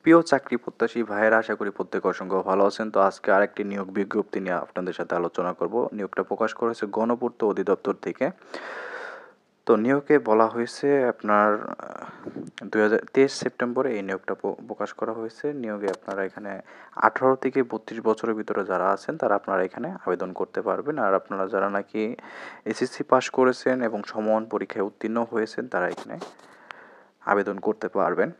প্রিয় চাকরি প্রত্যাশী ভাইয়েরা, আশা করি প্রত্যেকে অসংখ্য ভালো আছেন। তো আজকে আরেকটি নিয়োগ বিজ্ঞপ্তি নিয়ে আপনাদের সাথে আলোচনা করব। নিয়োগটা প্রকাশ করেছে গণপূর্ত অধিদপ্তর থেকে। তো নিয়োগে বলা হয়েছে আপনার 23 সেপ্টেম্বরে এই নিয়োগটা প্রকাশ করা হয়েছে। নিয়োগে আপনারা এখানে 18 থেকে 32 বছরের ভিতরে যারা আছেন তারা আপনারা এখানে আবেদন করতে পারবেন। আর আপনারা যারা নাকি এসএসসি পাস করেছেন এবং সমমান পরীক্ষায় উত্তীর্ণ হয়েছেন তারা এখানে আবেদন করতে পারবেন।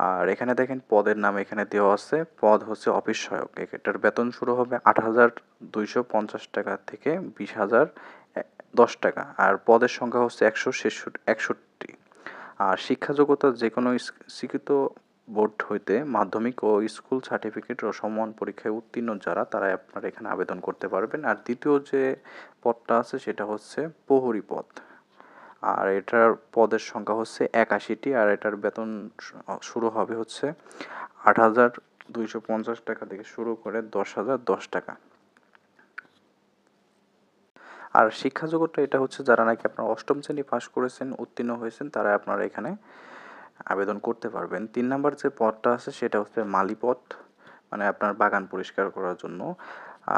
আর এখানে দেখেন পদের নাম এখানে দেওয়া আছে। পদ হচ্ছে অফিস সহায়ক। এটার বেতন শুরু হবে 8,250 টাকা থেকে 20,010 টাকা। আর পদের সংখ্যা হচ্ছে 161। আর শিক্ষা যোগ্যতা যে কোনো স্বীকৃত বোর্ড হইতে মাধ্যমিক ও স্কুল সার্টিফিকেট ও সমমান পরীক্ষায় উত্তীর্ণ যারা তারা আপনারা এখানে আবেদন করতে পারবেন। আর দ্বিতীয় যে পদটা আছে সেটা হচ্ছে প্রহরী পদ। আর এটার পদের সংখ্যা হচ্ছে 81টি। আর এটার বেতন শুরু হবে হচ্ছে 8,250 টাকা থেকে শুরু করে 10,010 টাকা। আর শিক্ষা জগৎটা এটা হচ্ছে যারা নাকি আপনার অষ্টম শ্রেণী পাস করেছেন, উত্তীর্ণ হয়েছেন তারা আপনারা এখানে আবেদন করতে পারবেন। 3 নাম্বার যে পদটা আছে সেটা হচ্ছে মালি পদ, মানে আপনার বাগান পরিষ্কার করার জন্য।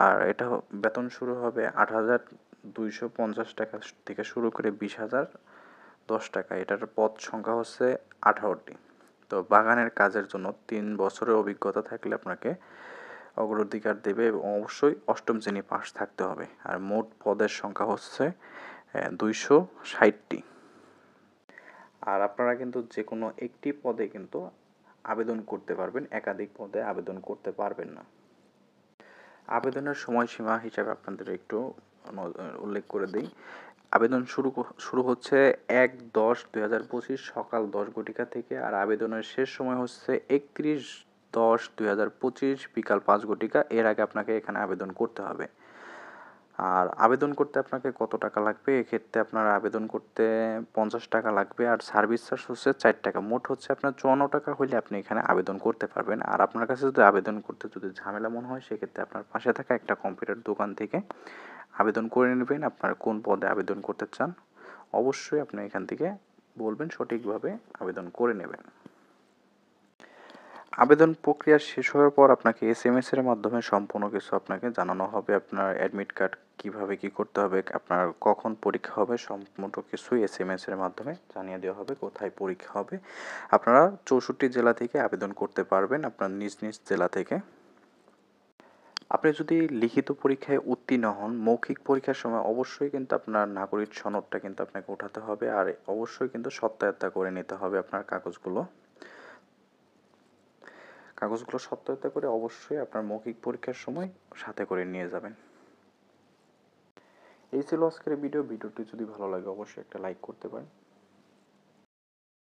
আর এটা বেতন শুরু হবে 8,250 টাকা থেকে শুরু করে 20,010 টাকা। এটার পদ সংখ্যা হচ্ছে 18টি। তো বাগানের কাজের জন্য 3 বছরের অভিজ্ঞতা থাকলে আপনাকে অগ্রাধিকার দেবে এবং অবশ্যই অষ্টম শ্রেণী পাস থাকতে হবে। আর মোট পদের সংখ্যা হচ্ছে 260টি। আর আপনারা কিন্তু যে কোনো একটি পদে কিন্তু আবেদন করতে পারবেন, একাধিক পদে আবেদন করতে পারবেন না। আবেদনের সময়সীমা হিসাবে আপনাদের একটু উল্লেখ করে দিই। আবেদন শুরু হচ্ছে 1/10/2025 সকাল 10 ঘটিকা থেকে। আর আবেদনের শেষ সময় হচ্ছে 31/10/2025 বিকাল 5 ঘটিকা। এর আগে আপনাকে এখানে আবেদন করতে হবে। আর আবেদন করতে আপনাকে কত টাকা লাগবে? এক্ষেত্রে আপনার আবেদন করতে 50 টাকা লাগবে। আর সার্ভিস চার্জ হচ্ছে 4 টাকা। মোট হচ্ছে আপনার 54 টাকা হইলে আপনি এখানে আবেদন করতে পারবেন। আর আপনার কাছে যদি আবেদন করতে যদি ঝামেলা মনে হয় সেক্ষেত্রে আপনার পাশে থাকা একটা কম্পিউটার দোকান থেকে আবেদন করে নেবেন। আপনার কোন পদে আবেদন করতে চান অবশ্যই আপনি এখান থেকে বলবেন, সঠিকভাবে আবেদন করে নেবেন। আবেদন প্রক্রিয়া শেষ হওয়ার পর আপনাকে এসএমএস এর মাধ্যমে সম্পূর্ণ কিছু আপনাকে জানানো হবে। আপনার অ্যাডমিট কার্ড কীভাবে কী করতে হবে, আপনার কখন পরীক্ষা হবে, সম্পূর্ণ কিছুই এসএমএস এর মাধ্যমে জানিয়ে দেওয়া হবে কোথায় পরীক্ষা হবে। আপনারা 64 জেলা থেকে আবেদন করতে পারবেন, আপনার নিজ নিজ জেলা থেকে। আপনি যদি লিখিত পরীক্ষায় উত্তীর্ণ হন, মৌখিক পরীক্ষার সময় অবশ্যই কিন্তু আপনার নাগরিক সনদটা কিন্তু আপনাকে উঠাতে হবে। আর অবশ্যই কিন্তু সত্যায়িত করে নিতে হবে আপনার কাগজগুলো সত্যায়িত করে অবশ্যই আপনার মৌখিক পরীক্ষার সময় সাথে করে নিয়ে যাবেন। এই ছিল আজকের ভিডিওটি যদি ভালো লাগে অবশ্যই একটা লাইক করতে পারেন।